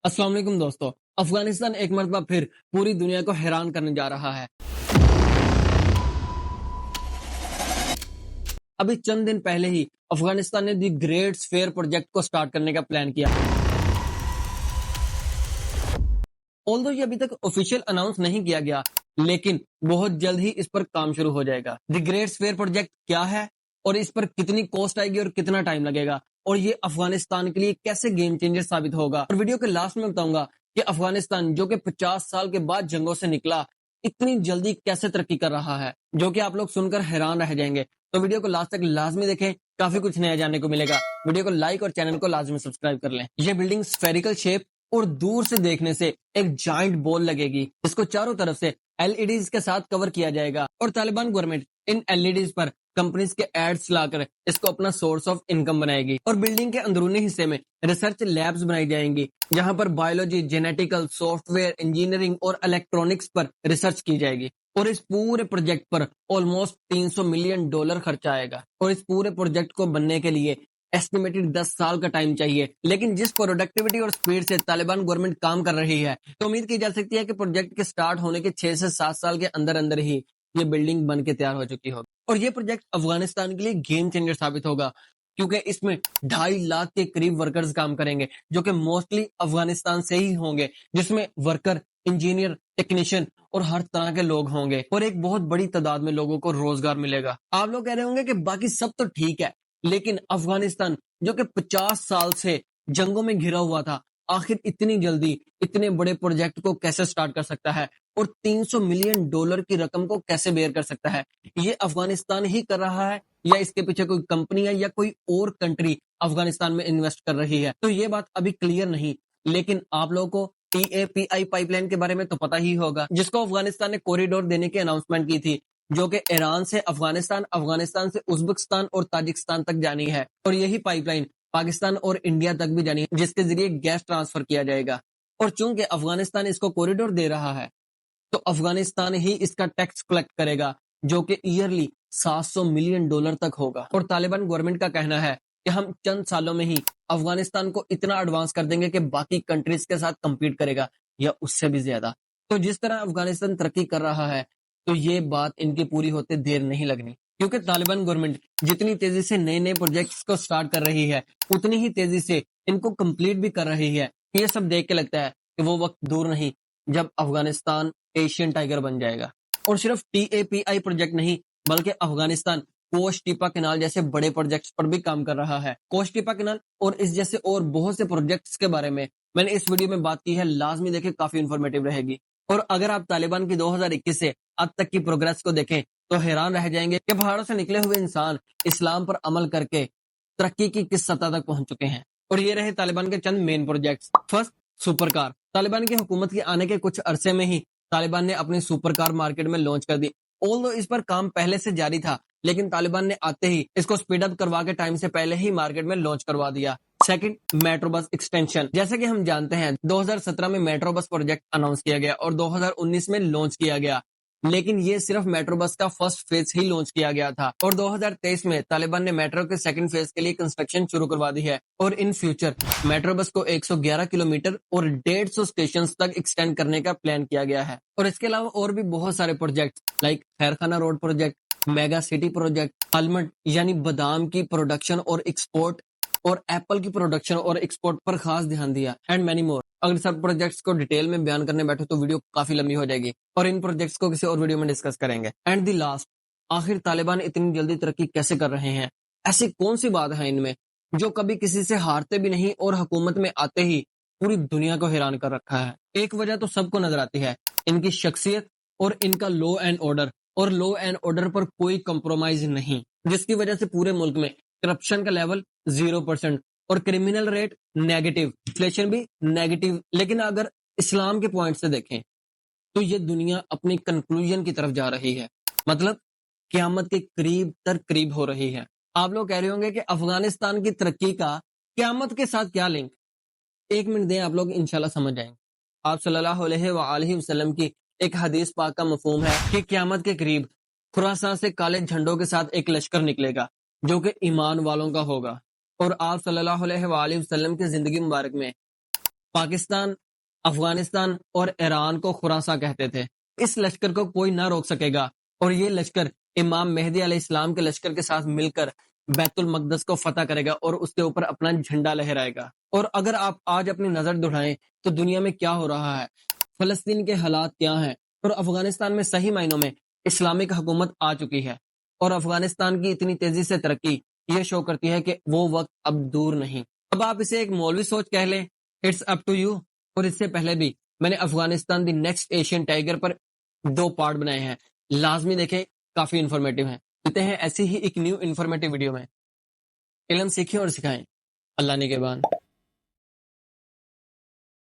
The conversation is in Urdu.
السلام علیکم دوستو، افغانستان ایک مرتبہ پھر پوری دنیا کو حیران کرنے جا رہا ہے۔ ابھی چند دن پہلے ہی افغانستان نے دی گریٹ اسفیئر پروجیکٹ کو سٹارٹ کرنے کا پلان کیا۔ آلدو یہ ابھی تک آفیشیل اناؤنس نہیں کیا گیا، لیکن بہت جلد ہی اس پر کام شروع ہو جائے گا۔ دی گریٹ اسفیئر پروجیکٹ کیا ہے اور اس پر کتنی کاسٹ آئے گی اور کتنا ٹائم لگے گا، اور یہ افغانستان کے لیے کیسے گیم چینجر ثابت ہوگا، اور ویڈیو کے لاسٹ میں بتاؤں گا کہ افغانستان جو کہ 50 سال کے بعد جنگوں سے نکلا اتنی جلدی کیسے ترقی کر رہا ہے، جو کہ آپ لوگ سن کر حیران رہ جائیں گے۔ تو ویڈیو کو لاسٹ تک لازمی دیکھیں، کافی کچھ نیا جاننے کو ملے گا۔ ویڈیو کو لائک اور چینل کو لازمی سبسکرائب کر لیں۔ یہ بلڈنگ اسفیریکل شیپ اور دور سے دیکھنے سے ایک جائنٹ بال لگے گی، جس کو چاروں طرف سے ایل ای ڈیز کے ساتھ کور کیا جائے گا، اور Taliban government in L E Ds per companies کے ایڈز لا کر اس کو اپنا سورس آف انکم بنائے گی۔ اور بلڈنگ کے اندرونی حصے میں ریسرچ لیبز بنائی جائیں گی، جہاں پر biology, genetical, software engineering اور الیکٹرانکس پر ریسرچ کی جائے گی۔ اور اس پورے پروجیکٹ پر آلموسٹ $300 ملین خرچ آئے گا، اور اس پورے پروجیکٹ کو بننے کے لیے ایسٹیمیٹڈ 10 سال کا ٹائم چاہیے۔ لیکن جس پروڈکٹیوٹی اور سپیڈ سے طالبان گورنمنٹ کام کر رہی ہے، تو امید کی جا سکتی ہے کہ پروجیکٹ کے سٹارٹ ہونے کے 6 سے 7 سال کے اندر اندر ہی یہ بلڈنگ بن کے تیار ہو چکی ہوگی۔ اور یہ پروجیکٹ افغانستان کے لیے گیم چینجر ثابت ہوگا، کیونکہ اس میں 2.5 لاکھ کے قریب ورکرز کام کریں گے، جو کہ موسٹلی افغانستان سے ہی ہوں گے، جس میں ورکر، انجینئر، ٹیکنیشین اور ہر طرح کے لوگ ہوں گے، اور ایک بہت بڑی تعداد میں لوگوں کو روزگار ملے گا۔ آپ لوگ کہہ رہے ہوں گے کہ باقی سب تو ٹھیک ہے، لیکن افغانستان جو کہ 50 سال سے جنگوں میں گھرا ہوا تھا، آخر اتنی جلدی اتنے بڑے پروجیکٹ کو کیسے سٹارٹ کر سکتا ہے، اور $300 ملین کی رقم کو کیسے بیئر کر سکتا ہے؟ یہ افغانستان ہی کر رہا ہے، یا اس کے پیچھے کوئی کمپنی ہے، یا کوئی اور کنٹری افغانستان میں انویسٹ کر رہی ہے؟ تو یہ بات ابھی کلیئر نہیں، لیکن آپ لوگوں کو TAPI پائپ لائن کے بارے میں تو پتہ ہی ہوگا، جس کو افغانستان نے کوریڈور دینے کی اناؤنسمنٹ کی تھی، جو کہ ایران سے افغانستان، افغانستان سے ازبکستان اور تاجکستان تک جانی ہے، اور یہی پائپ لائن پاکستان اور انڈیا تک بھی جانی ہے، جس کے ذریعے گیس ٹرانسفر کیا جائے گا۔ اور چونکہ افغانستان اس کو کوریڈور دے رہا ہے، تو افغانستان ہی اس کا ٹیکس کلیکٹ کرے گا، جو کہ ایئرلی $700 ملین تک ہوگا۔ اور طالبان گورنمنٹ کا کہنا ہے کہ ہم چند سالوں میں ہی افغانستان کو اتنا ایڈوانس کر دیں گے کہ باقی کنٹریز کے ساتھ کمپیٹ کرے گا، یا اس سے بھی زیادہ۔ تو جس طرح افغانستان ترقی کر رہا ہے، تو یہ بات ان کی پوری ہوتے دیر نہیں لگنی، کیونکہ طالبان گورنمنٹ جتنی تیزی سے نئے نئے پروجیکٹس کو سٹارٹ کر رہی ہے، اتنی ہی تیزی سے ان کو کمپلیٹ بھی کر رہی ہے۔ یہ سب دیکھ کے لگتا ہے کہ وہ وقت دور نہیں جب افغانستان ایشین ٹائیگر بن جائے گا۔ اور صرف TAPI پروجیکٹ نہیں، بلکہ افغانستان کوش ٹیپا کینال جیسے بڑے پروجیکٹس پر بھی کام کر رہا ہے۔ کوش ٹیپا کینال اور اس جیسے اور بہت سے پروجیکٹس کے بارے میں نے اس ویڈیو میں بات کی ہے، لازمی دیکھیں، کافی انفارمیٹیو رہے گی۔ اور اگر آپ طالبان کی 2021 سے اب تک کی پروگریس کو دیکھیں تو حیران رہ جائیں گے کہ پہاڑوں سے نکلے ہوئے انسان اسلام پر عمل کر کے ترقی کی کس سطح تک پہنچ چکے ہیں۔ اور یہ رہے طالبان کے چند مین پروجیکٹس۔ فرسٹ، سپر کار۔ طالبان کی حکومت کے آنے کے کچھ عرصے میں ہی طالبان نے اپنی سپر کار مارکیٹ میں لانچ کر دی۔ آلدو اس پر کام پہلے سے جاری تھا، لیکن طالبان نے آتے ہی اس کو سپیڈ اپ کروا کے ٹائم سے پہلے ہی مارکیٹ میں لانچ کروا دیا۔ Second, metro bus extension. جیسے کہ ہم جانتے ہیں 2017 میں میٹرو بس پروجیکٹ اناؤنس کیا گیا اور 2019 میں لانچ کیا گیا، لیکن یہ صرف میٹرو بس کا فرسٹ فیز ہی لانچ کیا گیا تھا، اور 2023 میں طالبان نے میٹرو کے سیکنڈ فیز کے لیے کنسٹرکشن شروع کروا دی ہے، اور ان فیوچر میٹرو بس کو 111 کلومیٹر اور 150 اسٹیشنز تک ایکسٹینڈ کرنے کا پلان کیا گیا ہے۔ اور اس کے علاوہ اور بھی بہت سارے project like Khairkhana road project, mega city project, almond یعنی بادام کی پروڈکشن اور ایکسپورٹ، اور ایپل کی پروڈکشن اور ایکسپورٹ پر خاص دھیان دیا، اینڈ مینی مور۔ اگر سب پروجیکٹس کو ڈیٹیل میں بیان کرنے بیٹھو تو ویڈیو کافی لمبی ہو جائے گی، اور ان پروجیکٹس کو کسی اور ویڈیو میں ڈسکس کریں گے۔ اینڈ دی لاسٹ، آخر طالبان اتنی جلدی ترقی کیسے کر رہے ہیں؟ ایسی کون سی بات ہے ان میں جو کبھی کسی سے ہارتے بھی نہیں اور حکومت میں آتے ہی پوری دنیا کو حیران کر رکھا ہے؟ ایک وجہ تو سب کو نظر آتی ہے، ان کی شخصیت اور ان کا لا اینڈ آرڈر، اور لا اینڈ آرڈر پر کوئی کمپرومائز نہیں، جس کی وجہ سے پورے ملک میں کرپشن کا لیول 0%، اور کرمنل ریٹ نیگیٹو، انفلیشن بھی نیگیٹو۔ لیکن اگر اسلام کے پوائنٹ سے دیکھیں تو یہ دنیا اپنی کنکلوژن کی طرف جا رہی ہے، مطلب قیامت کے قریب تر قریب ہو رہی ہے۔ آپ لوگ کہہ رہے ہوں گے کہ افغانستان کی ترقی کا قیامت کے ساتھ کیا لنک؟ ایک منٹ دیں، آپ لوگ انشاءاللہ سمجھ جائیں گے۔ آپ صلی اللہ علیہ وآلہ وسلم کی ایک حدیث پاک کا مفہوم ہے کہ قیامت کے قریب خراسان سے کالے جھنڈوں کے ساتھ ایک لشکر نکلے گا، جو کہ ایمان والوں کا ہوگا۔ اور آپ صلی اللہ علیہ وآلہ وسلم کی زندگی مبارک میں پاکستان، افغانستان اور ایران کو خراساں کہتے تھے۔ اس لشکر کو کوئی نہ روک سکے گا، اور یہ لشکر امام مہدی علیہ السلام کے لشکر کے ساتھ مل کر بیت المقدس کو فتح کرے گا اور اس کے اوپر اپنا جھنڈا لہرائے گا۔ اور اگر آپ آج اپنی نظر دڑھائیں تو دنیا میں کیا ہو رہا ہے، فلسطین کے حالات کیا ہیں، اور افغانستان میں صحیح معنوں میں اسلامک حکومت آ چکی ہے، اور افغانستان کی اتنی تیزی سے ترقی یہ شو کرتی ہے کہ وہ وقت اب دور نہیں۔ اب آپ اسے ایک مولوی سوچ کہہ لیں، اٹس اپ ٹو یو۔ اور اس سے پہلے بھی میں نے Afghanistan the next Asian tiger per 2 part بنائے ہیں، لازمی دیکھیں، کافی انفارمیٹیو ہیں۔ ملتے ہیں ایسی ہی ایک نیو انفارمیٹیو ویڈیو میں۔ علم سیکھیں اور سکھائیں۔ اللہ نگہبان۔